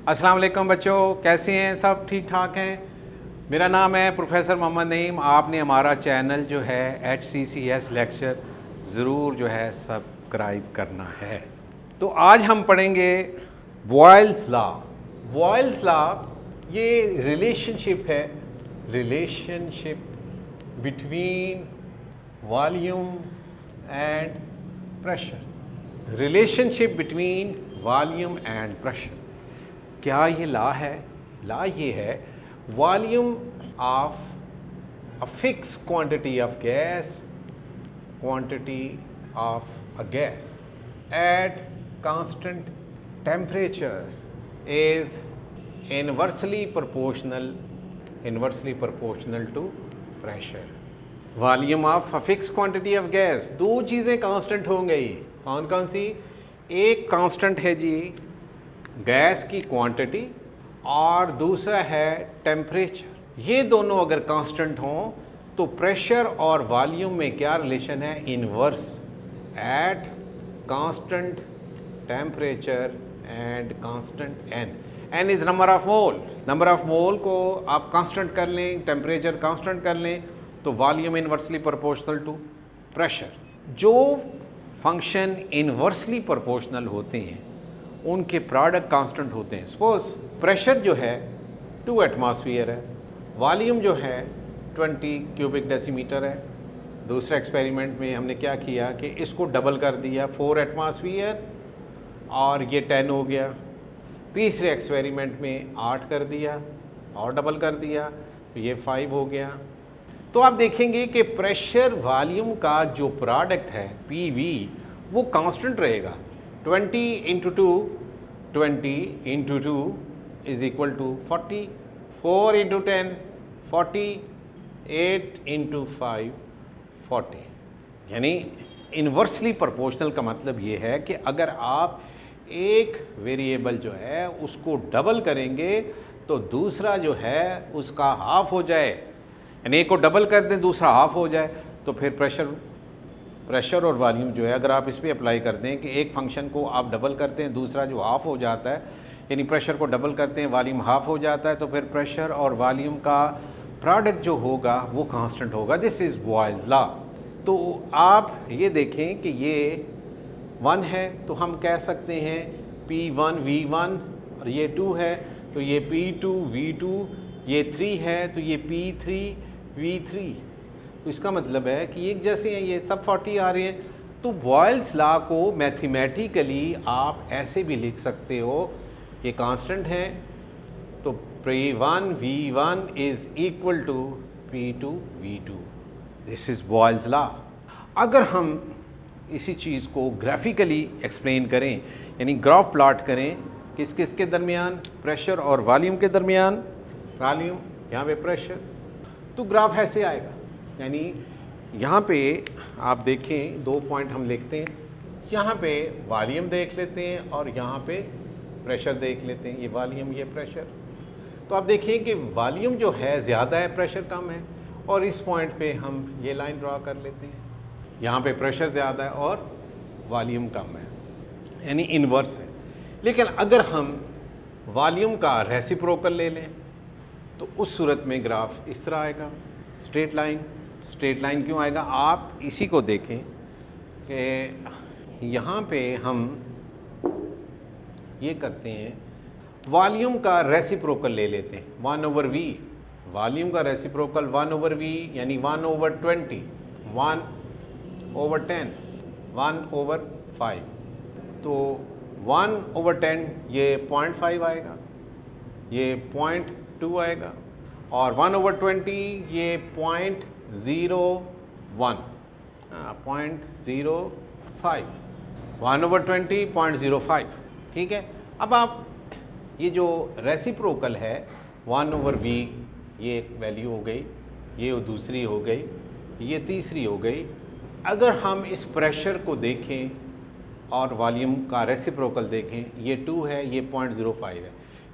अस्सलाम वालेकुम बच्चों, कैसे हैं सब? ठीक ठाक हैं। मेरा नाम है प्रोफेसर मोहम्मद नईम। आपने हमारा चैनल जो है HCCS लेक्चर ज़रूर जो है सब्सक्राइब करना है। तो आज हम पढ़ेंगे बॉयल्स लॉ। बॉयल्स लॉ ये रिलेशनशिप है, relationship between volume and pressure. Relationship between volume and pressure. क्या ये लॉ है? लॉ ये है, volume of a fix quantity of gas, quantity of a gas at constant temperature is inversely proportional to pressure. Volume of a fix quantity of gas, दो चीज़ें constant हो गई। कौन कौन सी? एक कांस्टेंट है जी गैस की क्वांटिटी और दूसरा है टेम्परेचर। ये दोनों अगर कांस्टेंट हों तो प्रेशर और वॉल्यूम में क्या रिलेशन है? Inverse. At constant temperature and constant n is number of mole. Number of mole को आप कांस्टेंट कर लें, टेम्परेचर कांस्टेंट कर लें, तो volume inversely proportional to pressure. जो फंक्शन इनवर्सली प्रोपोर्शनल होते हैं उनके प्रोडक्ट कांस्टेंट होते हैं। सपोज प्रेशर जो है 2 एटमॉस्फेयर है, वॉल्यूम जो है 20 क्यूबिक डेसीमीटर है। दूसरे एक्सपेरिमेंट में हमने क्या किया कि इसको डबल कर दिया, 4 एटमॉस्फेयर और ये 10 हो गया। तीसरे एक्सपेरिमेंट में 8 कर दिया और डबल कर दिया तो ये 5 हो गया। तो आप देखेंगे कि प्रेशर वॉल्यूम का जो प्रोडक्ट है PV वो कांस्टेंट रहेगा। 20 into 2 is equal to 40, 4 into 10 40, 8 into 5 40। यानी इन्वर्सली प्रोपोर्शनल का मतलब ये है कि अगर आप एक वेरिएबल जो है उसको डबल करेंगे तो दूसरा जो है उसका हाफ हो जाए। यानी एक को डबल कर दें दूसरा हाफ हो जाए तो फिर प्रेशर और वॉल्यूम जो है अगर आप इस पर अप्लाई कर दें कि एक फंक्शन को आप डबल करते हैं दूसरा जो हाफ हो जाता है, यानी प्रेशर को डबल करते हैं वॉल्यूम हाफ हो जाता है, तो फिर प्रेशर और वॉल्यूम का प्रोडक्ट जो होगा वो कांस्टेंट होगा। This is Boyle's law. तो आप ये देखें कि ये 1 है तो हम कह सकते हैं P1 V1 और ये 2 है तो ये P2 V2, ये 3 है तो ये P3 V3। तो इसका मतलब है कि एक जैसे हैं, ये सब 40 आ रहे हैं। तो बॉयल्स लॉ को मैथमेटिकली आप ऐसे भी लिख सकते हो, ये कांस्टेंट है तो P1 V1 is equal to P2 V2। This is Boyle's law. अगर हम इसी चीज़ को ग्राफिकली एक्सप्लेन करें, यानी ग्राफ प्लॉट करें, किस किस के दरमियान? प्रेशर और वॉल्यूम के दरमियान। वॉल्यूम यहाँ पे प्रेशर, तो ग्राफ ऐसे आएगा। यानी यहाँ पे आप देखें 2 पॉइंट हम लिखते हैं, यहाँ पे वॉल्यूम देख लेते हैं और यहाँ पे प्रेशर देख लेते हैं। ये वॉल्यूम ये प्रेशर। तो आप देखिए कि वॉल्यूम जो है ज़्यादा है, प्रेशर कम है, और इस पॉइंट पे हम ये लाइन ड्रा कर लेते हैं। यहाँ पे प्रेशर ज़्यादा है और वॉल्यूम कम है, यानी इन्वर्स है। लेकिन अगर हम वॉल्यूम का रेसिप्रोकल ले लें तो उस सूरत में ग्राफ इस तरह आएगा, स्ट्रेट लाइन। स्ट्रेट लाइन क्यों आएगा? आप इसी को देखें कि यहाँ पे हम ये करते हैं, वॉल्यूम का रेसिप्रोकल ले लेते हैं 1/V। वॉल्यूम का रेसिप्रोकल 1/V यानी 1/20, 1/10, 1/5। तो 1/10 ये 0.5 आएगा, ये 0.2 आएगा, और 1/20 ये 0.01, 0.05, 1/20 0.05। ठीक है। अब आप ये जो रेसिप्रोकल है 1/V, ये एक वैल्यू हो गई, ये दूसरी हो गई, ये तीसरी हो गई। अगर हम इस प्रेशर को देखें और वॉल्यूम का रेसिप्रोकल देखें, ये 2 है, ये 0.05 है,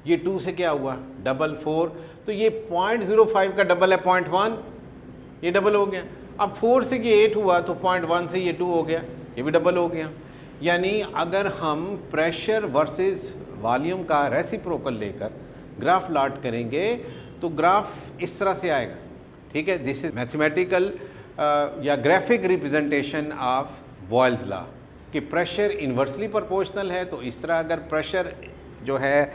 ये 2 से क्या हुआ? डबल 4, तो ये 0.05 का डबल है 0.1, ये डबल हो गया। अब 4 से ये 8 हुआ तो 0.1 से ये 2 हो गया, ये भी डबल हो गया। यानी अगर हम प्रेशर वर्सेस वॉल्यूम का रेसिप्रोकल लेकर ग्राफ प्लॉट करेंगे तो ग्राफ इस तरह से आएगा, ठीक है। दिस इज मैथमेटिकल या graphic representation of Boyle's law कि प्रेशर इन्वर्सली प्रोपोर्शनल है, तो इस तरह अगर प्रेशर जो है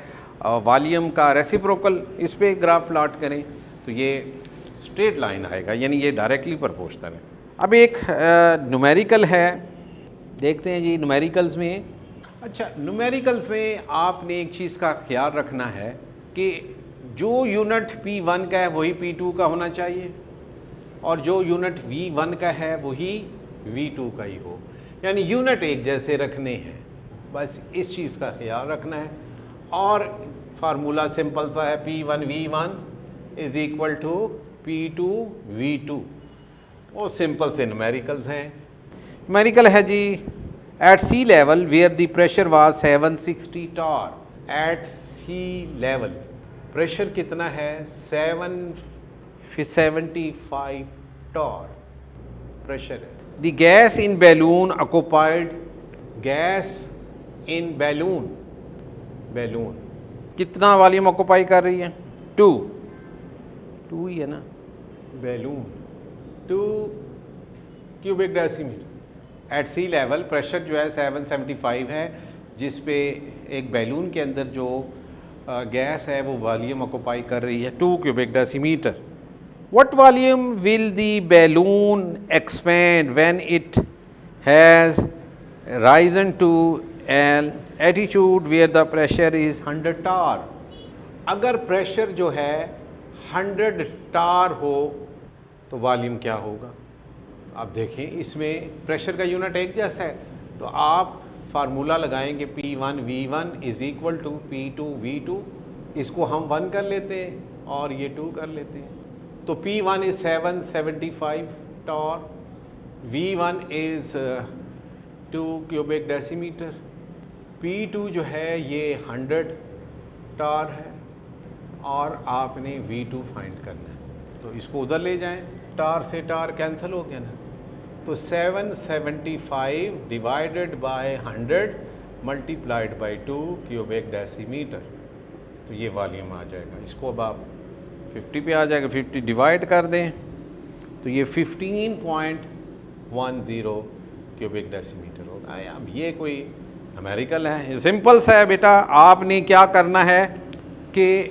वॉल्यूम का रेसिप्रोकल इस पे ग्राफ प्लॉट करें तो ये स्ट्रेट लाइन आएगा, यानी ये डायरेक्टली प्रोपोर्शनल है। अब एक न्यूमेरिकल है, देखते हैं जी न्यूमेरिकल्स में। अच्छा, न्यूमेरिकल्स में आपने एक चीज़ का ख्याल रखना है कि जो यूनिट P1 का है वही P2 का होना चाहिए और जो यूनिट V1 का है वही V2 का ही हो, यानी यूनिट एक जैसे रखने हैं, बस इस चीज़ का ख्याल रखना है। और फार्मूला सिंपल सा है, P1 V1 is equal to P2 V2। वो सिंपल से न्यूमेरिकल्स हैं। न्यूमेरिकल है जी, at sea level where the pressure was 760 torr. At sea level pressure कितना है? 775 टॉर प्रेशर है। The gas in balloon occupied, gas in balloon, balloon कितना volume occupy कर रही है? 2 ही है ना, balloon 2 cubic decimetre. At sea level pressure जो है 775 है, जिस पे एक बैलून के अंदर जो गैस है वो वॉल्यूम ऑक्युपाई कर रही है 2 cubic decimetre. What volume will the balloon expand when it has risen to an altitude where the pressure is 100 tar? अगर प्रेशर जो है 100 टार हो तो वॉल्यूम क्या होगा? आप देखें, इसमें प्रेशर का यूनिट एक जैसा है, तो आप फार्मूला लगाएंगे P1 V1 is equal to P2 V2। इसको हम 1 कर लेते हैं और ये 2 कर लेते हैं, तो P1 is 775 torr, V1 is 2 cubic decimetre, P2 जो है ये 100 टॉर है और आपने V2 फाइंड करना है। तो इसको उधर ले जाएं, टार से टार कैंसिल हो गया ना, तो 775 divided by 100 multiplied by 2 cubic decimetre, तो ये वॉल्यूम आ जाएगा। इसको अब आप 50 पे आ जाएगा, 50 डिवाइड कर दें तो ये 15.10 क्यूबिक डेसीमीटर होगा। अब ये कोई न्यूमेरिकल है, सिंपल सा है बेटा। आपने क्या करना है कि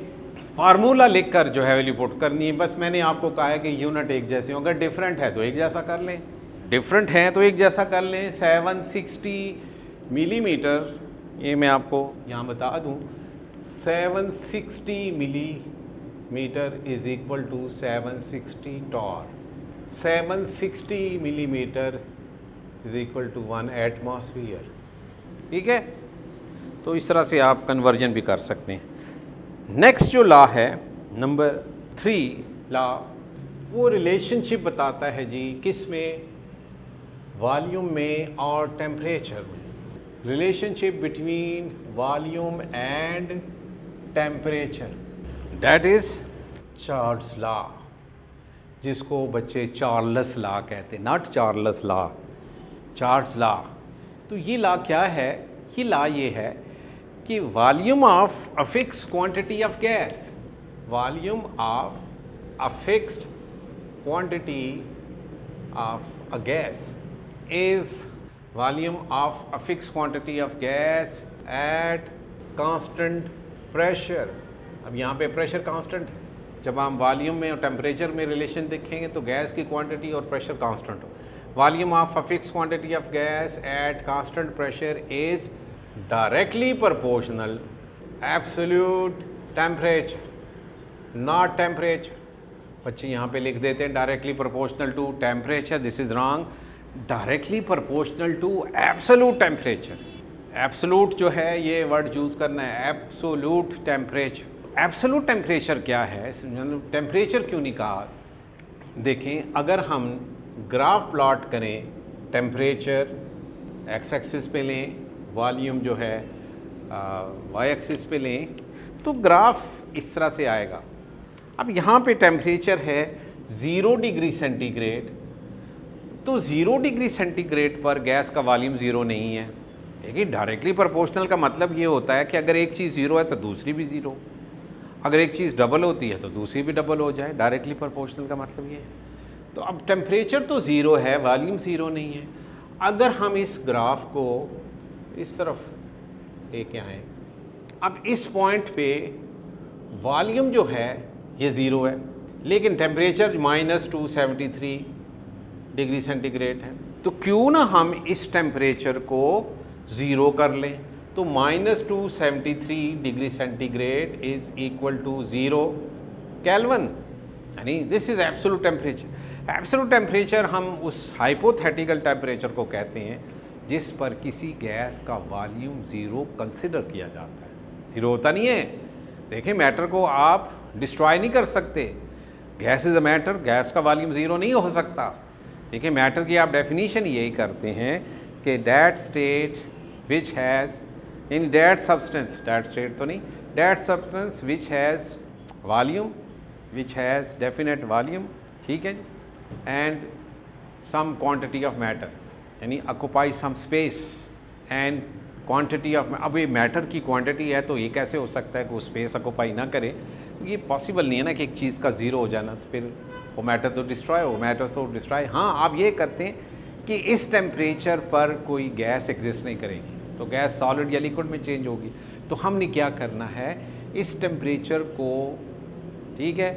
फार्मूला लिखकर जो है वैल्यू पुट करनी है। बस मैंने आपको कहा है कि यूनिट एक जैसे हों, अगर डिफरेंट है तो एक जैसा कर लें, डिफरेंट हैं तो एक जैसा कर लें। 760 मिलीमीटर, ये मैं आपको यहाँ बता दूँ, 760 millimetre is equal to 760 torr. 760 millimetre is equal to 1 atmosphere, ठीक है। तो इस तरह से आप कन्वर्जन भी कर सकते हैं। नेक्स्ट जो लॉ है नंबर 3 लॉ, वो रिलेशनशिप बताता है जी, किस में? वॉल्यूम में और टेम्परेचर में। Relationship between volume and temperature, that is Charles law, जिसको बच्चे चार्ल्स लॉ कहते हैं, not Charles law, Charles law. तो ये लॉ क्या है? ये लॉ ये है कि volume of a fix quantity of gas, volume of a fixed quantity of a gas is volume of a fixed quantity of gas at constant pressure। अब यहाँ पे प्रेशर कांस्टेंट है, जब हम वॉल्यूम में और टेम्परेचर में रिलेशन देखेंगे तो गैस की क्वांटिटी और प्रेशर कांस्टेंट हो। Volume of a fix quantity of gas at constant pressure is directly proportional absolute temperature, not temperature. बच्चे यहाँ पे लिख देते हैं directly proportional to temperature, this is wrong. Directly proportional to absolute temperature. Absolute जो है ये वर्ड यूज़ करना है, एब्सोल्यूट टेम्परेचर। एब्सोल्यूट टेम्परेचर क्या है? टेम्परेचर क्यों नहीं कहा? देखें, अगर हम ग्राफ प्लॉट करें, टेम्परेचर एक्स एक्सिस पे लें, वॉल्यूम जो है वाई एक्सिस पे लें, तो ग्राफ इस तरह से आएगा। अब यहाँ पे टेम्परेचर है 0 डिग्री सेंटीग्रेड, तो 0 डिग्री सेंटीग्रेड पर गैस का वॉल्यूम 0 नहीं है, देखिए डायरेक्टली प्रोपोर्शनल का मतलब ये होता है कि अगर एक चीज़ ज़ीरो है तो दूसरी भी ज़ीरो, अगर एक चीज़ डबल होती है तो दूसरी भी डबल हो जाए। डायरेक्टली प्रोपोर्शनल का मतलब ये है। तो अब टेम्परेचर तो ज़ीरो है, वॉल्यूम ज़ीरो नहीं है। अगर हम इस ग्राफ को इस तरफ लेके आएँ, अब इस पॉइंट पे वॉल्यूम जो है ये ज़ीरो है, लेकिन टेम्परेचर -273 डिग्री सेंटीग्रेड है। तो क्यों ना हम इस टेम्परेचर को ज़ीरो कर लें। तो -273 degree centigrade is equal to 0 kelvin, यानी this is absolute temperature. Absolute temperature हम उस हाइपोथेटिकल टेम्परेचर को कहते हैं जिस पर किसी गैस का वॉल्यूम ज़ीरो कंसिडर किया जाता है। ज़ीरो होता नहीं है। देखें, मैटर को आप डिस्ट्रॉय नहीं कर सकते। Gas is a matter, gas का वॉल्यूम ज़ीरो नहीं हो सकता। देखिए, मैटर की आप डेफिनीशन यही करते हैं कि that state which has in that substance, that state तो नहीं, that substance which has volume, which has definite volume, ठीक है जी, and some quantity of matter, यानी occupy some space and quantity of. अब ये मैटर की क्वांटिटी है तो ये कैसे हो सकता है कि वो स्पेस ऑक्यूपाई ना करे? तो ये पॉसिबल नहीं है ना कि एक चीज़ का ज़ीरो हो जाना, तो फिर वो मैटर तो डिस्ट्रॉय हो, मैटर तो डिस्ट्रॉय। हाँ, आप ये करते हैं कि इस टेम्परेचर पर कोई गैस एग्जिस्ट नहीं करेगी, तो गैस सॉलिड या लिक्विड में चेंज होगी। तो हमने क्या करना है, इस टेम्परेचर को, ठीक है,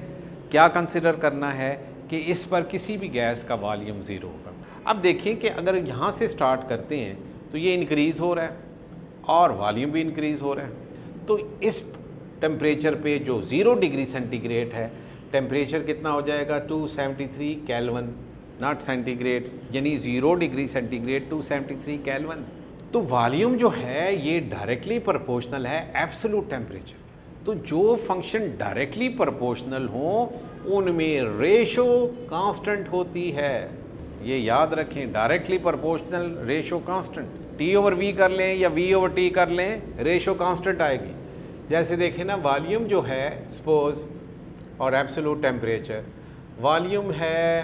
क्या कंसिडर करना है कि इस पर किसी भी गैस का वॉल्यूम ज़ीरो होगा। अब देखिए कि अगर यहाँ से स्टार्ट करते हैं तो ये इंक्रीज़ हो रहा है और वॉल्यूम भी इंक्रीज़ हो रहा है। तो इस टेम्परेचर पे जो 0 डिग्री सेंटीग्रेड है, टेम्परेचर कितना हो जाएगा? 273 केल्विन, नॉट सेंटीग्रेड, यानी 0 डिग्री सेंटीग्रेड 273 केल्विन। तो वॉल्यूम जो है ये डायरेक्टली प्रोपोर्शनल है एब्सोल्यूट टेम्परेचर। तो जो फंक्शन डायरेक्टली प्रोपोर्शनल हो उनमें रेशो कांस्टेंट होती है। ये याद रखें, directly proportional ratio constant. T over V कर लें या वी ओवर टी कर लें, रेशो कांस्टेंट आएगी। जैसे देखें ना, वॉल्यूम जो है सपोज और एब्सोल्यूट टेम्परेचर, वॉल्यूम है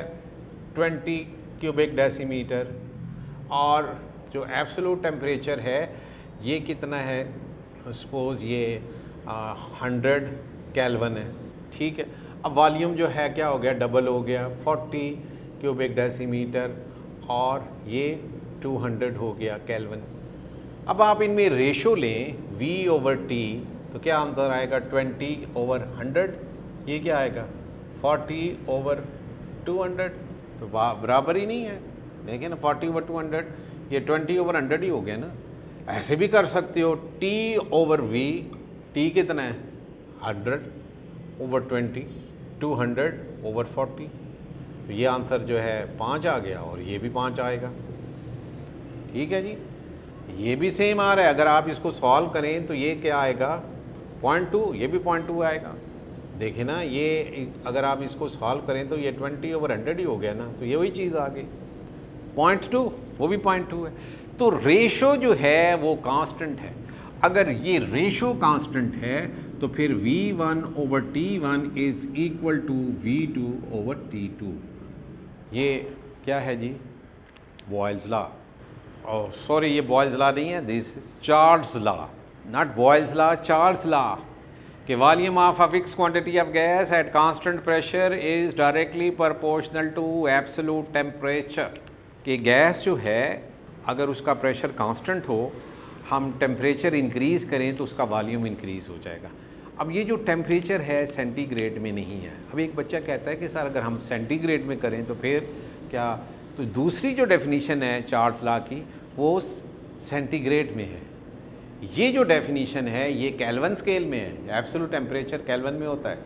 20 क्यूबिक डेसीमीटर और जो एब्सोल्यूट टेम्परेचर है ये कितना है? सपोज ये 100 केल्विन है, ठीक है। अब वॉल्यूम जो है क्या हो गया? डबल हो गया, 40 क्यूबिक डेसीमीटर और ये 200 हो गया केल्विन। अब आप इनमें रेशो लें V ओवर T, तो क्या आंसर आएगा? 20/100। ये क्या आएगा? 40 ओवर 200। तो बराबर ही नहीं है। देखिए ना, 40 ओवर 200, ये 20 ओवर 100 ही हो गया ना। ऐसे भी कर सकते हो, T ओवर V, T कितना है? 100 ओवर 20, 200 ओवर 40। तो ये आंसर जो है 5 आ गया और ये भी 5 आएगा, ठीक है जी। ये भी सेम आ रहा है। अगर आप इसको सॉल्व करें तो ये क्या आएगा? 0.2, ये भी 0.2 आएगा। देखिए ना, ये अगर आप इसको सॉल्व करें तो ये 20 ओवर 100 ही हो गया ना, तो ये वही चीज़ आ गई। 0.2, वो भी 0.2 है। तो रेशो जो है वो कांस्टेंट है। अगर ये रेशो कांस्टेंट है तो फिर V1 over T1 is equal to V2 over T2। ये क्या है जी? Boyle's law. ओह सॉरी, ये बॉयल्स लॉ नहीं है, this is Charles law, not Boyle's law, Charles law. कि volume of a fix quantity of gas at constant pressure is directly proportional to absolute temperature. कि gas जो है अगर उसका pressure constant हो, हम टेम्परेचर इंक्रीज़ करें तो उसका वॉल्यूम इंक्रीज़ हो जाएगा। अब ये जो टेम्परेचर है सेंटीग्रेड में नहीं है। अब एक बच्चा कहता है कि सर अगर हम सेंटीग्रेड में करें तो फिर क्या? तो दूसरी जो डेफिनीशन है चार्ल्स लॉ की वो सेंटीग्रेड में है। ये जो डेफिनीशन है ये केल्विन स्केल में है। एब्सोल्यूट टेम्परेचर केल्विन में होता है,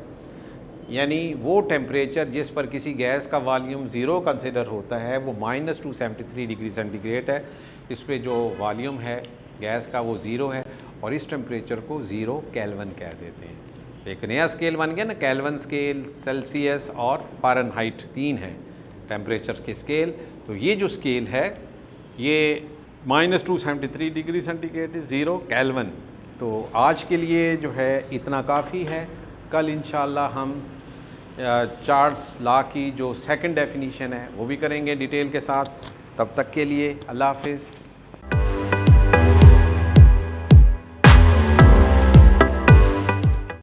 यानी वो टेम्परेचर जिस पर किसी गैस का वॉल्यूम ज़ीरो कंसिडर होता है वो -273 डिग्री सेंटीग्रेड है। इस पे जो वॉल्यूम है गैस का वो ज़ीरो है और इस टेम्परेचर को 0 केल्विन कह देते हैं। एक नया स्केल बन गया ना, केल्विन स्केल, सेल्सियस और फ़ारेनहाइट, 3 है टेम्परेचर के स्केल। तो ये जो स्केल है ये -273 डिग्री सेंटीग्रेड 0 केल्विन। तो आज के लिए जो है इतना काफ़ी है। कल इंशाल्लाह हम चार्ल्स लॉ की जो सेकंड डेफिनीशन है वो भी करेंगे डिटेल के साथ। तब तक के लिए अल्लाह हाफिज़।